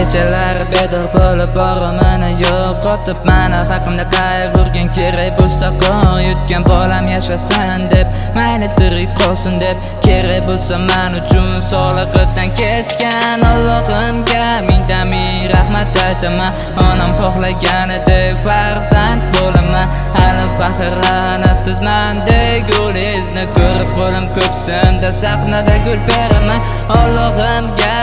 kechalar bedor bo'lib borimini yo'qotib mana haqimda qayg'urgan kerak bo'lsa qo'yutgan bolam yashasin deb mayli tirik qolsin deb kerak bo'lsa men uchun soliqdan kechgan Allohimga ming rahmat aytaman onam xohlaganidek farzand bo'laman hali faxrlanasiz mendek gulingizni ko'rib qo'lim ko'ksimda sahnada gul beraman Allohimga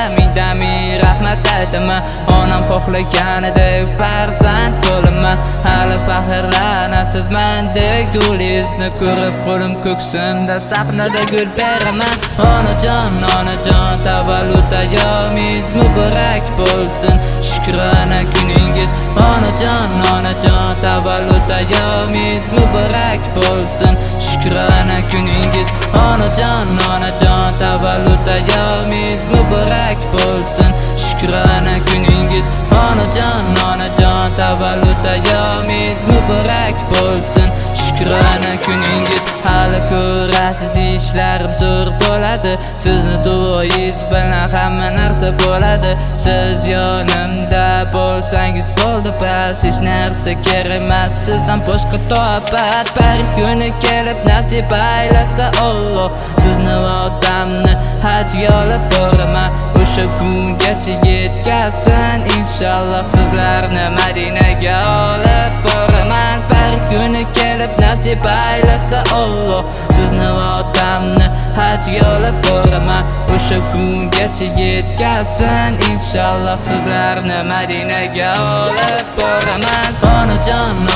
ming rahmat aytaman onam xohlaganidek farzand bo'laman hali faxrlanasiz mendek gulingizni ko'rib qo'lim ko'ksimda sahnada gul beraman onajon tavallud ayyomingiz muborak bo'lsin shukrona kuningiz onajon tavallud ayyomingiz muborak bo'lsin shukrona kuningiz onajon tavallud ayyomingiz muborak bo'lsin shukrona kuningiz onajon tavallud ayyomingiz muborak bo'lsin shukrona kuningiz hali ko'rasiz ishlarim zo'r bo'ladi sizni duoyingiz bilan hamma narsa bo'ladi siz yonimda bo'lsangiz bo'ldi bas hech narsa kerak emas sizdan boshqa to'pat bir kuni kelib nasib aylasa Alloh sizni va otamni hajga olib boraman o'sha kungacha yetkazsin inshaalloh sizlarni Madinaga olib boraman bir kuni kelib nasib aylasa Alloh sizni va otamni hajga olib boraman o'sha kungacha yetkazsin inshaalloh sizlarni Madinaga olib boraman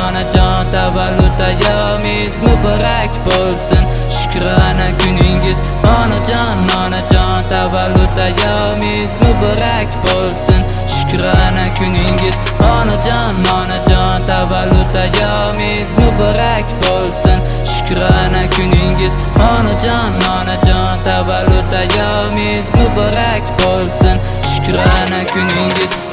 onajon tavallud ayyomingiz muborak bo'lsin shukrona kuningiz onajon tavallud ayyomingiz muborak bo'lsin shukrona kuningiz onajon tavallud ayyomingiz muborak bo'lsin shukrona kuningiz onajon tavallud ayyomingiz muborak bo'lsin shukrona kuningiz